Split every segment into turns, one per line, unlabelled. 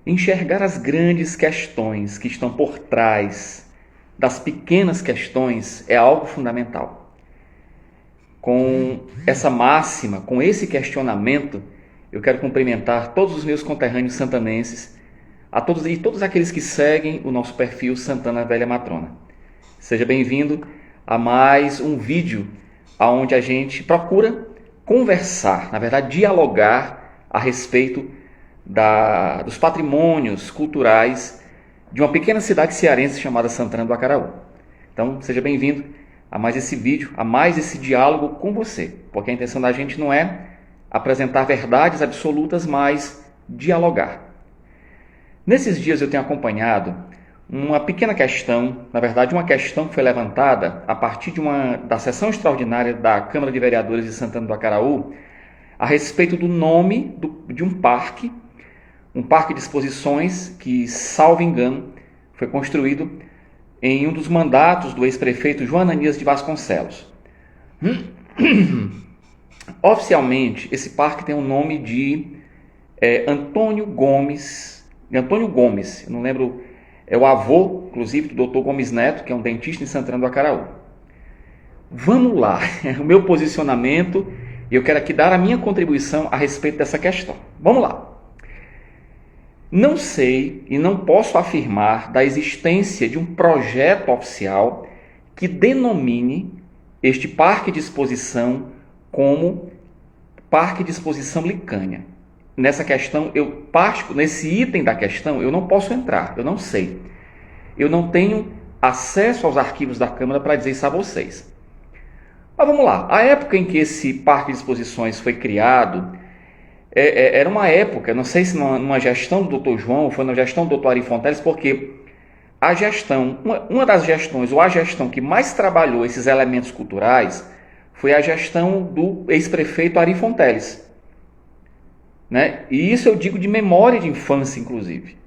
Enxergar as grandes questões que estão por trás das pequenas questões é algo fundamental. Com essa máxima, com esse questionamento, eu quero cumprimentar todos os meus conterrâneos santanenses, a todos e todos aqueles que seguem o nosso perfil Santana Velha Matrona. Seja bem-vindo a mais um vídeo onde a gente procura conversar, na verdade dialogar a respeito dos patrimônios culturais de uma pequena cidade cearense chamada Santana do Acaraú. Então, seja bem-vindo a mais esse vídeo, a mais esse diálogo com você, porque a intenção da gente não é apresentar verdades absolutas, mas dialogar. Nesses dias eu tenho acompanhado uma pequena questão, na verdade uma questão que foi levantada a partir da sessão extraordinária da Câmara de Vereadores de Santana do Acaraú, a respeito do nome de um parque de exposições que, salvo engano, foi construído em um dos mandatos do ex-prefeito João Ananias de Vasconcelos. Oficialmente, esse parque tem o nome de Antônio Gomes, eu não lembro, é o avô, inclusive, do Dr. Gomes Neto, que é um dentista em Santana do Acaraú. Vamos lá, o meu posicionamento, e eu quero aqui dar a minha contribuição a respeito dessa questão. Vamos lá. Não sei e não posso afirmar da existência de um projeto oficial que denomine este parque de exposição como Parque de Exposição Licânia. Nessa questão, nesse item da questão, eu não posso entrar, eu não sei. Eu não tenho acesso aos arquivos da Câmara para dizer isso a vocês. Mas vamos lá, a época em que esse parque de exposições foi criado, era uma época, não sei se numa gestão do Dr. João ou foi na gestão do Dr. Ari Fonteles, porque a gestão, uma das gestões, ou a gestão que mais trabalhou esses elementos culturais, foi a gestão do ex-prefeito Ari Fonteles. Né? E isso eu digo de memória de infância, inclusive.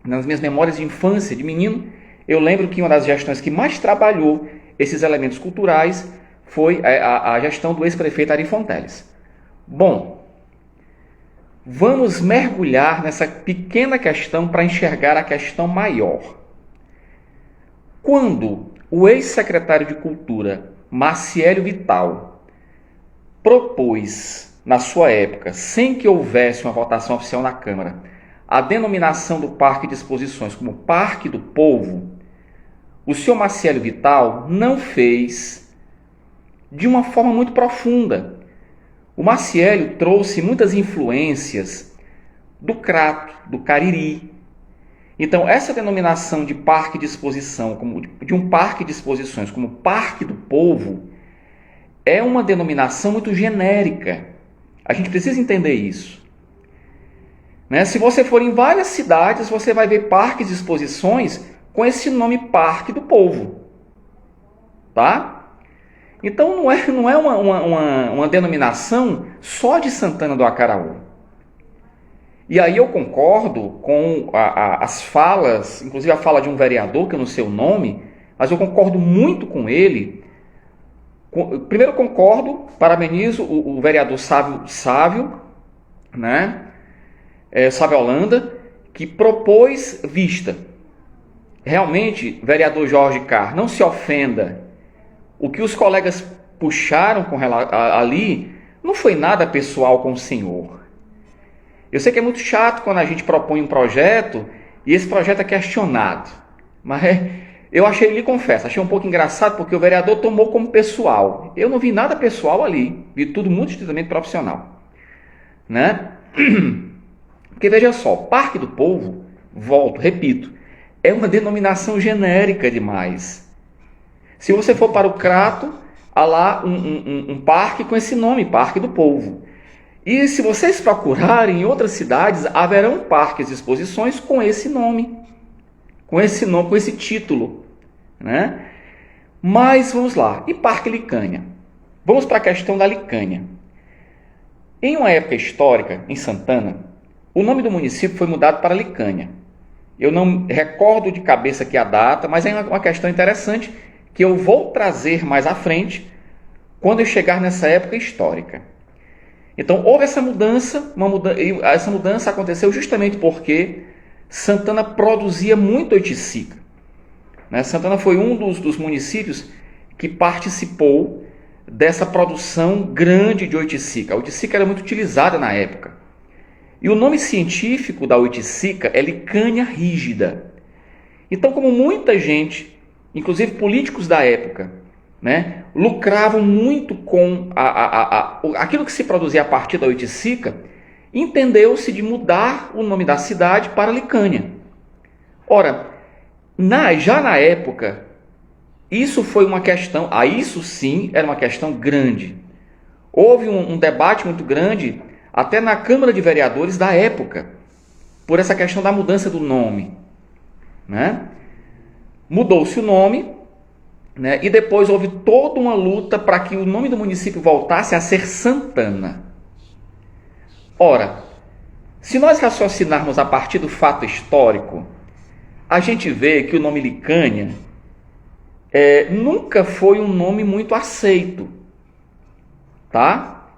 Nas minhas memórias de infância, de menino, eu lembro que uma das gestões que mais trabalhou esses elementos culturais foi a gestão do ex-prefeito Ari Fonteles. Bom, vamos mergulhar nessa pequena questão para enxergar a questão maior. Quando o ex-secretário de Cultura, Marciélio Vital, propôs, na sua época, sem que houvesse uma votação oficial na Câmara, a denominação do Parque de Exposições como Parque do Povo, o senhor Marciélio Vital não fez de uma forma muito profunda. O Marciélio trouxe muitas influências do Crato, do Cariri. Então, essa denominação de parque de exposição, de um parque de exposições como Parque do Povo, é uma denominação muito genérica. A gente precisa entender isso. Né? Se você for em várias cidades, você vai ver parques de exposições com esse nome Parque do Povo. Tá? Então não é uma denominação só de Santana do Acaraú. E aí eu concordo com as falas, inclusive a fala de um vereador, que eu não sei o nome, mas eu concordo muito com ele. Primeiro concordo, parabenizo o vereador Sávio, né? Sávio Holanda, que propôs vista. Realmente, vereador Jorge Carr, não se ofenda. O que os colegas puxaram ali não foi nada pessoal com o senhor. Eu sei que é muito chato quando a gente propõe um projeto e esse projeto é questionado. Mas eu lhe confesso, achei um pouco engraçado porque o vereador tomou como pessoal. Eu não vi nada pessoal ali, vi tudo muito estritamente profissional. Né? Porque veja só, Parque do Povo, repito, é uma denominação genérica demais. Se você for para o Crato, há lá um parque com esse nome, Parque do Povo. E se vocês procurarem em outras cidades, haverão parques de exposições com esse nome, com esse título. Né? Mas vamos lá, e Parque Licânia? Vamos para a questão da Licânia. Em uma época histórica, em Santana, o nome do município foi mudado para Licânia. Eu não recordo de cabeça aqui a data, mas é uma questão interessante que eu vou trazer mais à frente, quando eu chegar nessa época histórica. Então houve essa mudança, e essa mudança aconteceu justamente porque Santana produzia muito oiticica. Né? Santana foi um dos municípios que participou dessa produção grande de oiticica. A oiticica era muito utilizada na época. E o nome científico da oiticica é Licânia rígida. Então, como muita gente, inclusive políticos da época, né, lucravam muito com aquilo que se produzia a partir da oiticica, entendeu-se de mudar o nome da cidade para Licânia. Ora, já na época, isso foi uma questão, isso sim era uma questão grande. Houve um debate muito grande, até na Câmara de Vereadores da época, por essa questão da mudança do nome. Né? Mudou-se o nome, né? E depois houve toda uma luta para que o nome do município voltasse a ser Santana. Ora, se nós raciocinarmos a partir do fato histórico, a gente vê que o nome Licânia nunca foi um nome muito aceito, tá?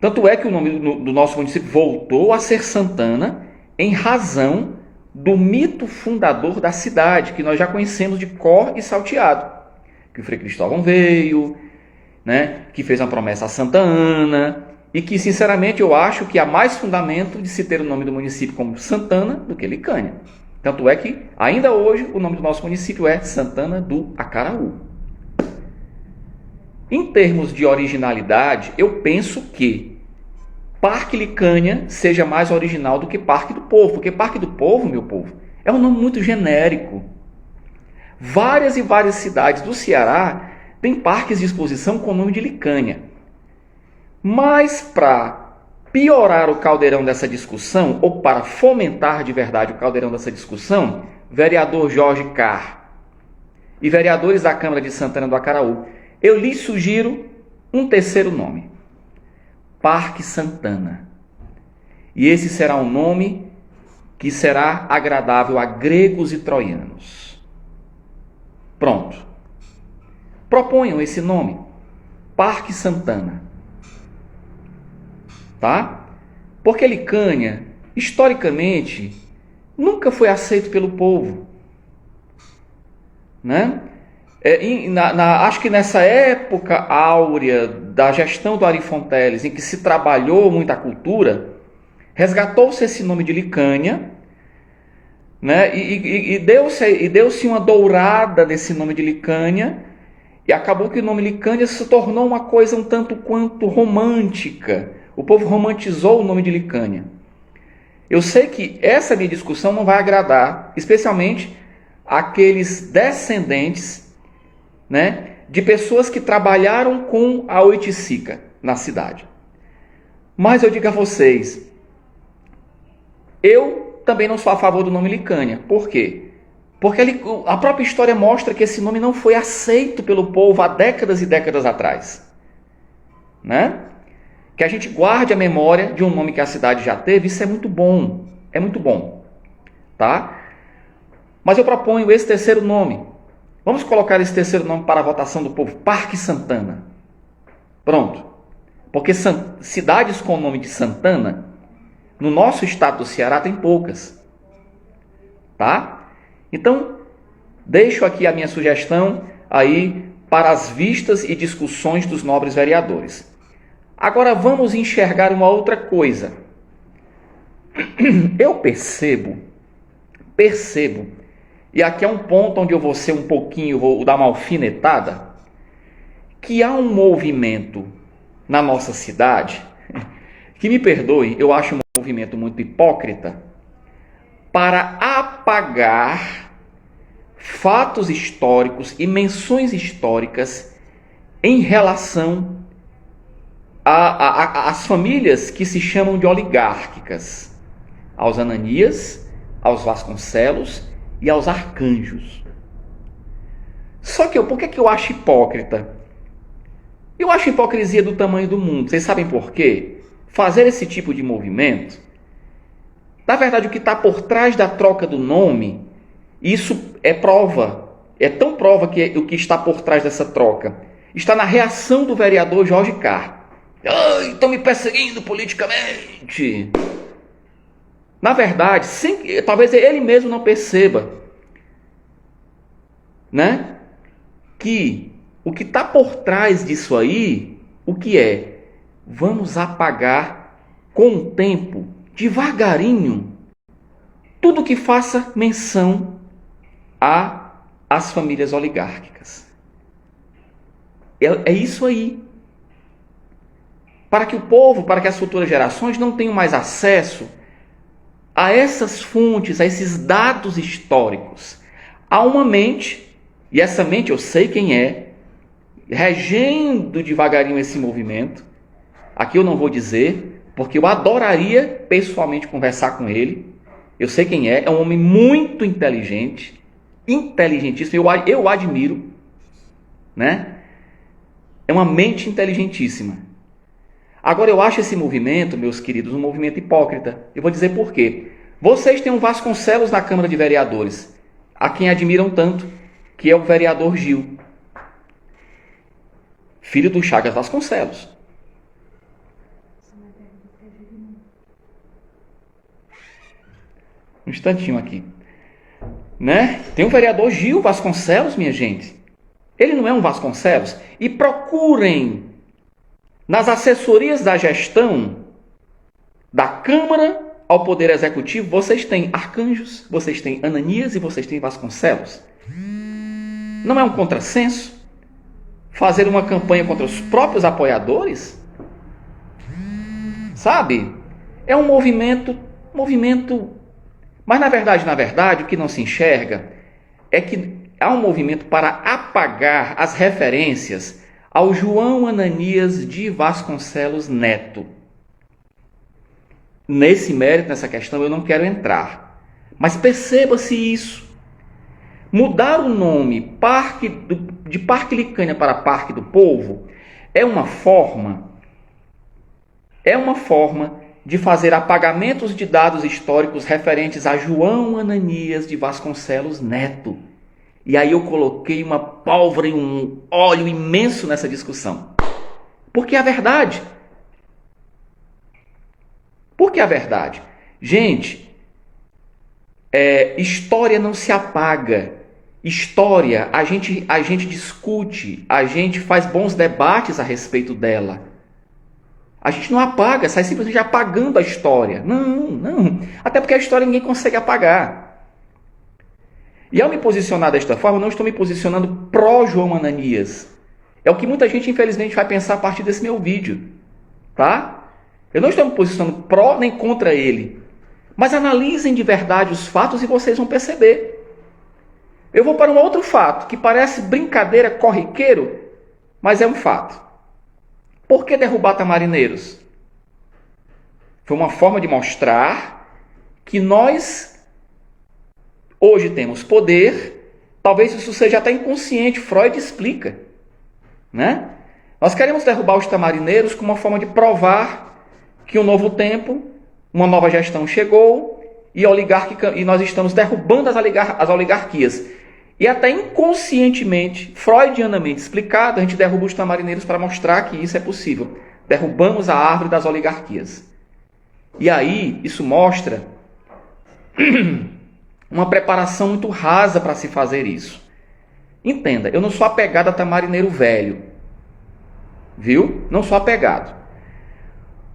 Tanto é que o nome do nosso município voltou a ser Santana em razão do mito fundador da cidade, que nós já conhecemos de cor e salteado, que o Frei Cristóvão veio, né, que fez uma promessa a Santa Ana, e que, sinceramente, eu acho que há mais fundamento de se ter o nome do município como Santana do que Licânia. Tanto é que, ainda hoje, o nome do nosso município é Santana do Acaraú. Em termos de originalidade, eu penso que Parque Licânia seja mais original do que Parque do Povo, porque Parque do Povo, meu povo, é um nome muito genérico. Várias e várias cidades do Ceará têm parques de exposição com o nome de Licânia. Mas para piorar o caldeirão dessa discussão, ou para fomentar de verdade o caldeirão dessa discussão, vereador Jorge Carr e vereadores da Câmara de Santana do Acaraú, eu lhes sugiro um terceiro nome: Parque Santana. E esse será um nome que será agradável a gregos e troianos. Pronto. Proponham esse nome, Parque Santana. Tá? Porque Licânia, historicamente, nunca foi aceito pelo povo. Né? Acho que nessa época áurea da gestão do Ari Fonteles, em que se trabalhou muito a cultura, resgatou-se esse nome de Licânia, né? e deu-se uma dourada nesse nome de Licânia, e acabou que o nome Licânia se tornou uma coisa um tanto quanto romântica. O povo romantizou o nome de Licânia. Eu sei que essa minha discussão não vai agradar, especialmente aqueles descendentes, né, de pessoas que trabalharam com a oiticica na cidade. Mas eu digo a vocês, eu também não sou a favor do nome Licânia. Por quê? Porque a própria história mostra que esse nome não foi aceito pelo povo há décadas e décadas atrás. Né? Que a gente guarde a memória de um nome que a cidade já teve, isso é muito bom. É muito bom. Tá? Mas eu proponho esse terceiro nome. Vamos colocar esse terceiro nome para a votação do povo: Parque Santana. Pronto. Porque cidades com o nome de Santana, no nosso estado do Ceará, tem poucas. Tá? Então, deixo aqui a minha sugestão aí para as vistas e discussões dos nobres vereadores. Agora vamos enxergar uma outra coisa. Eu percebo, e aqui é um ponto onde eu vou ser vou dar uma alfinetada, que há um movimento na nossa cidade, que me perdoe, eu acho um movimento muito hipócrita, para apagar fatos históricos e menções históricas em relação às famílias que se chamam de oligárquicas, aos Ananias, aos Vasconcelos e aos Arcanjos. Só que por que eu acho hipócrita? Eu acho hipocrisia do tamanho do mundo. Vocês sabem por quê? Fazer esse tipo de movimento, na verdade, o que está por trás da troca do nome, isso é prova. É tão prova que o que está por trás dessa troca está na reação do vereador Jorge Carr. Ai, estão me perseguindo politicamente. Na verdade, talvez ele mesmo não perceba, né? Que o que está por trás disso aí, o que é? Vamos apagar com o tempo, devagarinho, tudo que faça menção às famílias oligárquicas. É isso aí. Para que o povo, para que as futuras gerações não tenham mais acesso a essas fontes, a esses dados históricos. Há uma mente, e essa mente eu sei quem é, regendo devagarinho esse movimento. Aqui eu não vou dizer, porque eu adoraria pessoalmente conversar com ele. Eu sei quem é um homem muito inteligente, inteligentíssimo, eu o admiro, né? É uma mente inteligentíssima. Agora, eu acho esse movimento, meus queridos, um movimento hipócrita. Eu vou dizer por quê. Vocês têm um Vasconcelos na Câmara de Vereadores, a quem admiram tanto, que é o vereador Gil, filho do Chagas Vasconcelos. Um instantinho aqui. Né? Tem o vereador Gil Vasconcelos, minha gente. Ele não é um Vasconcelos? E procurem nas assessorias da gestão da Câmara ao Poder Executivo, vocês têm arcanjos, vocês têm Ananias e vocês têm Vasconcelos. Não é um contrassenso fazer uma campanha contra os próprios apoiadores? Sabe? É um movimento, mas na verdade, o que não se enxerga é que há um movimento para apagar as referências ao João Ananias de Vasconcelos Neto. Nesse mérito, nessa questão, eu não quero entrar. Mas perceba-se isso. Mudar o nome de Parque Licânia para Parque do Povo é uma forma de fazer apagamentos de dados históricos referentes a João Ananias de Vasconcelos Neto. E aí eu coloquei uma pólvora e um óleo imenso nessa discussão. Porque é a verdade. Porque é a verdade. Gente, história não se apaga. História, a gente discute, a gente faz bons debates a respeito dela. A gente não apaga, sai simplesmente apagando a história. Não. Até porque a história ninguém consegue apagar. E ao me posicionar desta forma, eu não estou me posicionando pró-João Ananias. É o que muita gente, infelizmente, vai pensar a partir desse meu vídeo. Tá? Eu não estou me posicionando pró nem contra ele. Mas analisem de verdade os fatos e vocês vão perceber. Eu vou para um outro fato, que parece brincadeira, corriqueiro, mas é um fato. Por que derrubar Tamarineiros? Foi uma forma de mostrar que nós hoje temos poder, talvez isso seja até inconsciente, Freud explica, né? Nós queremos derrubar os tamarineiros como uma forma de provar que um novo tempo, uma nova gestão chegou e nós estamos derrubando as oligarquias. E até inconscientemente, freudianamente explicado, a gente derruba os tamarineiros para mostrar que isso é possível. Derrubamos a árvore das oligarquias. E aí, isso mostra uma preparação muito rasa para se fazer isso. Entenda, eu não sou apegado a tamarineiro velho. Viu? Não sou apegado.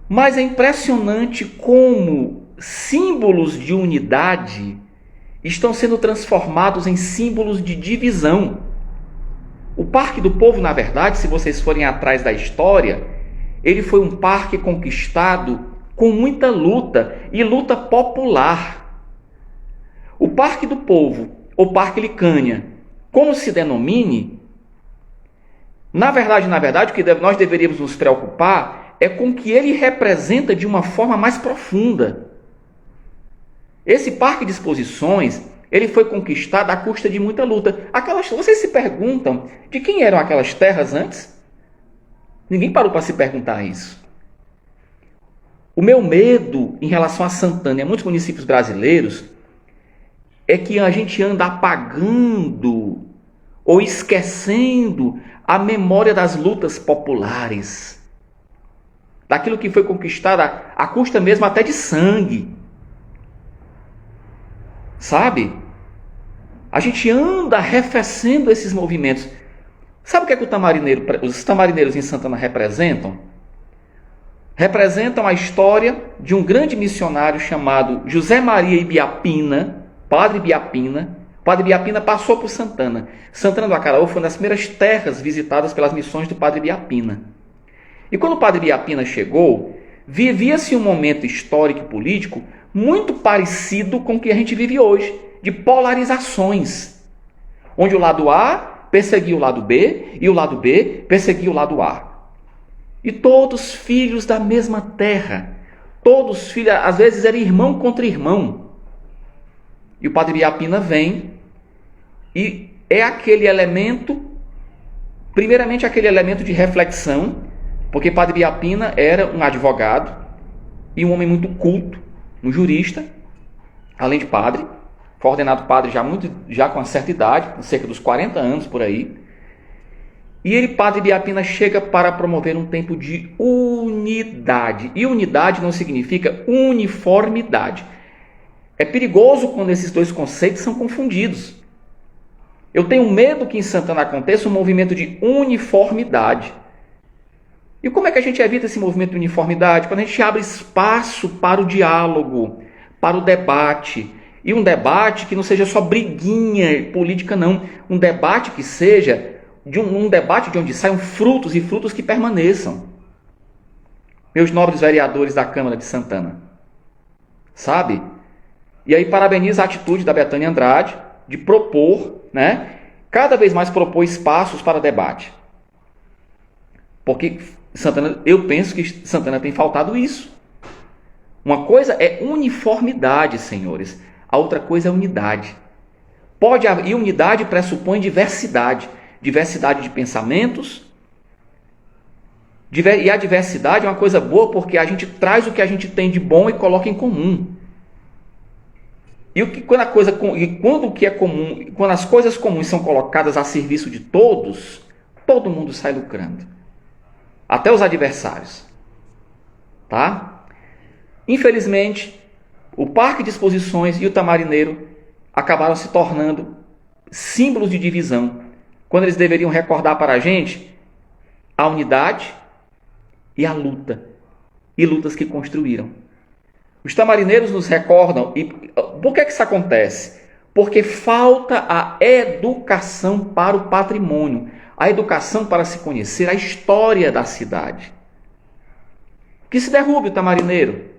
Mas é impressionante como símbolos de unidade estão sendo transformados em símbolos de divisão. O Parque do Povo, na verdade, se vocês forem atrás da história, ele foi um parque conquistado com muita luta e luta popular. O Parque do Povo, ou Parque Licânia, como se denomine, na verdade, o que nós deveríamos nos preocupar é com o que ele representa de uma forma mais profunda. Esse parque de exposições, ele foi conquistado à custa de muita luta. Vocês se perguntam de quem eram aquelas terras antes? Ninguém parou para se perguntar isso. O meu medo em relação a Santana e a muitos municípios brasileiros é que a gente anda apagando ou esquecendo a memória das lutas populares. daquilo que foi conquistado à custa mesmo até de sangue. Sabe? A gente anda arrefecendo esses movimentos. Sabe o que é que os tamarineiros em Santana representam? Representam a história de um grande missionário chamado José Maria Ibiapina, Padre Ibiapina. O Padre Ibiapina passou por Santana. Santana do Acaraú foi uma das primeiras terras visitadas pelas missões do Padre Ibiapina. E quando o Padre Ibiapina chegou, vivia-se um momento histórico e político muito parecido com o que a gente vive hoje, de polarizações, onde o lado A perseguia o lado B e o lado B perseguia o lado A. E todos filhos da mesma terra, todos filhos, às vezes era irmão contra irmão. E o Padre Ibiapina vem e é aquele elemento, primeiramente aquele elemento de reflexão, porque Padre Ibiapina era um advogado e um homem muito culto, um jurista, além de padre, foi ordenado padre já com uma certa idade, cerca dos 40 anos por aí. E ele, Padre Ibiapina, chega para promover um tempo de unidade. E unidade não significa uniformidade. É perigoso quando esses dois conceitos são confundidos. Eu tenho medo que em Santana aconteça um movimento de uniformidade. E como é que a gente evita esse movimento de uniformidade? Quando a gente abre espaço para o diálogo, para o debate. E um debate que não seja só briguinha política, não. Um debate que seja um debate de onde saiam frutos e frutos que permaneçam. Meus nobres vereadores da Câmara de Santana. Sabe? E aí parabenizo a atitude da Betânia Andrade de propor, cada vez mais propor espaços para debate. Porque eu penso que Santana tem faltado isso. Uma coisa é uniformidade, senhores. A outra coisa é unidade. E unidade pressupõe diversidade. Diversidade de pensamentos. E a diversidade é uma coisa boa porque a gente traz o que a gente tem de bom e coloca em comum. Quando as coisas comuns são colocadas a serviço de todos, todo mundo sai lucrando. Até os adversários. Tá? Infelizmente, o Parque de Exposições e o Tamarineiro acabaram se tornando símbolos de divisão, quando eles deveriam recordar para a gente a unidade e a luta, e lutas que construíram. Os tamarineiros nos recordam, e por que isso acontece? Porque falta a educação para o patrimônio, a educação para se conhecer a história da cidade. Que se derrube o tamarineiro,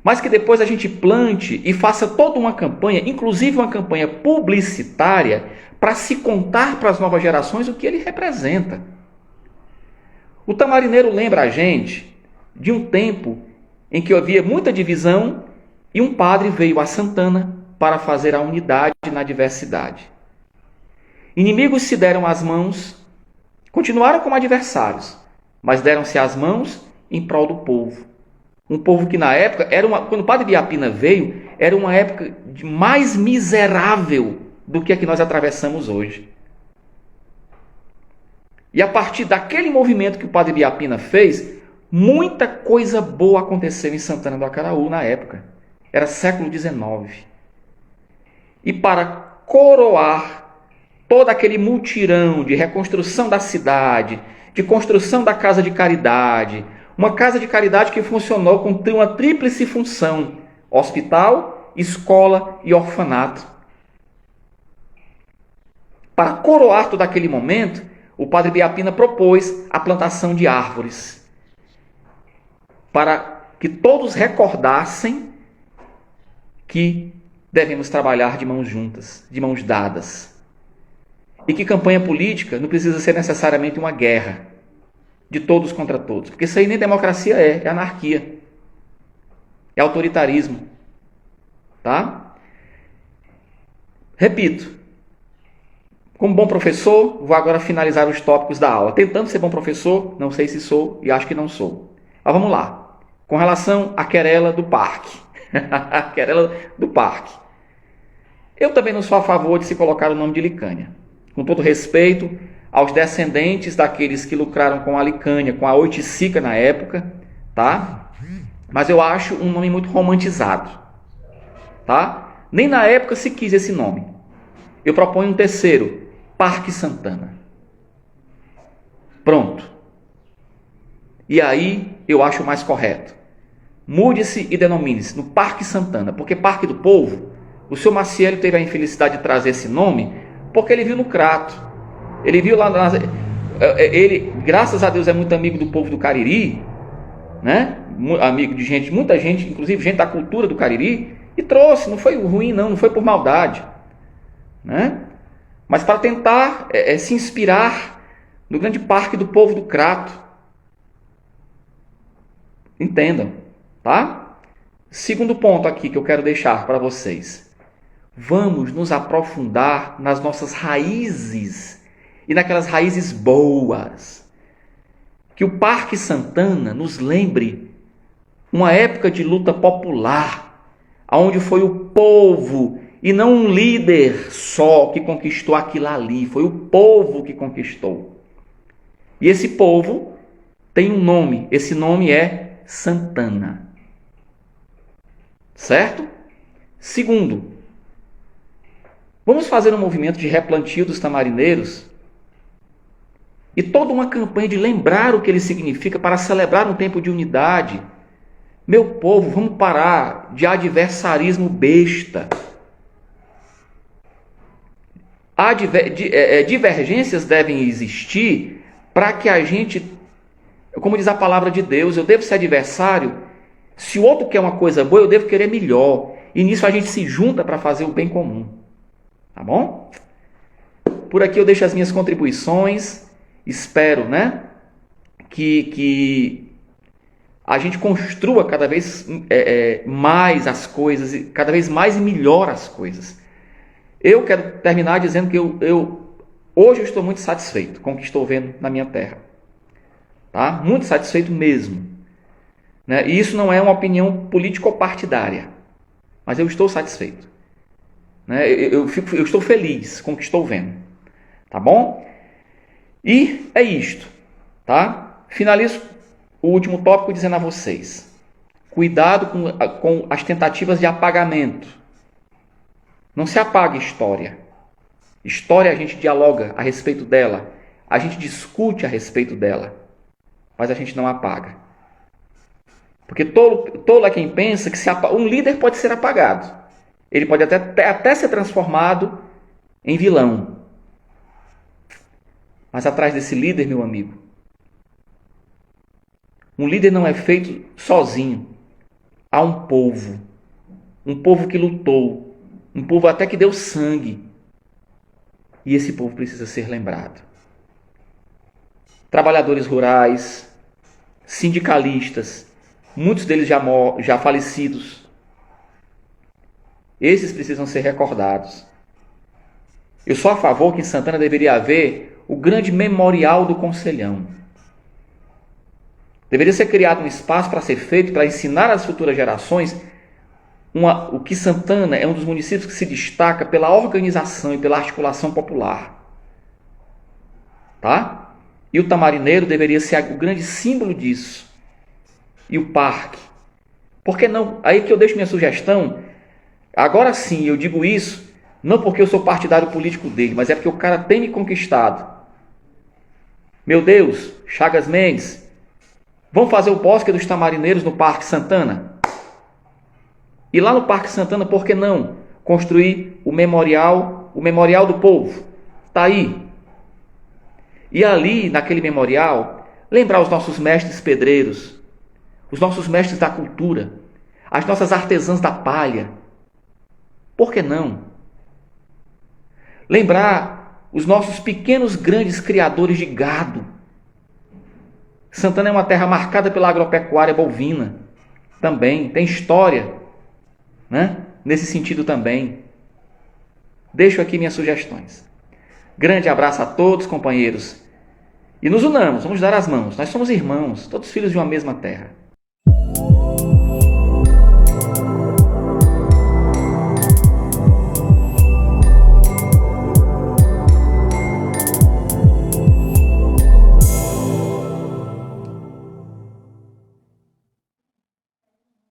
mas que depois a gente plante e faça toda uma campanha, inclusive uma campanha publicitária, para se contar para as novas gerações o que ele representa. O tamarineiro lembra a gente de um tempo em que havia muita divisão e um padre veio a Santana para fazer a unidade na diversidade. Inimigos se deram as mãos, continuaram como adversários, mas deram-se as mãos em prol do povo. Um povo que na época, quando o Padre Ibiapina veio, era uma época mais miserável do que a que nós atravessamos hoje. E a partir daquele movimento que o Padre Ibiapina fez, muita coisa boa aconteceu em Santana do Acaraú na época. Era século XIX. E para coroar todo aquele mutirão de reconstrução da cidade, de construção da casa de caridade, uma casa de caridade que funcionou com uma tríplice função: hospital, escola e orfanato. Para coroar todo aquele momento, o Padre Ibiapina propôs a plantação de árvores, para que todos recordassem que devemos trabalhar de mãos juntas, de mãos dadas. E que campanha política não precisa ser necessariamente uma guerra de todos contra todos, porque isso aí nem democracia é anarquia, é autoritarismo. Tá? Repito, como bom professor, vou agora finalizar os tópicos da aula. Tentando ser bom professor, não sei se sou e acho que não sou. Mas vamos lá. Com relação à querela do parque. A querela do parque. Eu também não sou a favor de se colocar o nome de Licânia. Com todo respeito aos descendentes daqueles que lucraram com a Licânia, com a Oiticica na época, tá? Mas eu acho um nome muito romantizado, tá? Nem na época se quis esse nome. Eu proponho um terceiro, Parque Santana. Pronto. E aí eu acho mais correto. Mude-se e denomine-se no Parque Santana, porque Parque do Povo, o seu Marcielo teve a infelicidade de trazer esse nome porque ele viu no Crato. Ele viu lá, ele, graças a Deus, é muito amigo do povo do Cariri, né? Amigo de gente, muita gente, inclusive gente da cultura do Cariri, e trouxe, não foi ruim não foi por maldade, né? Mas para tentar se inspirar no grande parque do povo do Crato. Entendam, tá? Segundo ponto aqui que eu quero deixar para vocês. Vamos nos aprofundar nas nossas raízes e naquelas raízes boas. Que o Parque Santana nos lembre uma época de luta popular, onde foi o povo e não um líder só que conquistou aquilo ali, foi o povo que conquistou. E esse povo tem um nome, esse nome é Santana. Certo? Segundo, vamos fazer um movimento de replantio dos tamarineiros e toda uma campanha de lembrar o que ele significa para celebrar um tempo de unidade. Meu povo, vamos parar de adversarismo besta. Divergências devem existir para que a gente, como diz a palavra de Deus, eu devo ser adversário. Se o outro quer uma coisa boa, eu devo querer melhor. E nisso a gente se junta para fazer o bem comum. Tá bom? Por aqui eu deixo as minhas contribuições. Espero, né, que a gente construa cada vez mais as coisas, cada vez mais e melhor as coisas. Eu quero terminar dizendo que hoje eu estou muito satisfeito com o que estou vendo na minha terra. Tá? Muito satisfeito mesmo. Né? E isso não é uma opinião político-partidária, mas eu estou satisfeito. Né? Eu estou feliz com o que estou vendo. Tá bom? E é isto. Tá? Finalizo o último tópico dizendo a vocês. Cuidado com as tentativas de apagamento. Não se apaga história. História a gente dialoga a respeito dela. A gente discute a respeito dela. Mas a gente não apaga. Porque tolo é quem pensa que um líder pode ser apagado. Ele pode até ser transformado em vilão. Mas atrás desse líder, meu amigo, um líder não é feito sozinho. Há um povo que lutou, um povo até que deu sangue. E esse povo precisa ser lembrado. Trabalhadores rurais, sindicalistas, muitos deles já falecidos. Esses precisam ser recordados. Eu sou a favor que em Santana deveria haver o grande memorial do Conselhão. Deveria ser criado um espaço para ser feito, para ensinar às futuras gerações o que Santana é um dos municípios que se destaca pela organização e pela articulação popular. Tá? E o Tamarineiro deveria ser o grande símbolo disso. E o parque. Por que não? Aí que eu deixo minha sugestão. Agora sim, eu digo isso, não porque eu sou partidário político dele, mas é porque o cara tem me conquistado. Meu Deus, Chagas Mendes, vamos fazer o Bosque dos Tamarineiros no Parque Santana? E lá no Parque Santana, por que não construir o memorial do povo? Está aí. E ali, naquele memorial, lembrar os nossos mestres pedreiros, os nossos mestres da cultura, as nossas artesãs da palha. Por que não? Lembrar os nossos pequenos grandes criadores de gado. Santana é uma terra marcada pela agropecuária bovina. Também tem história, né? Nesse sentido também. Deixo aqui minhas sugestões. Grande abraço a todos, companheiros. E nos unamos, vamos dar as mãos. Nós somos irmãos, todos filhos de uma mesma terra.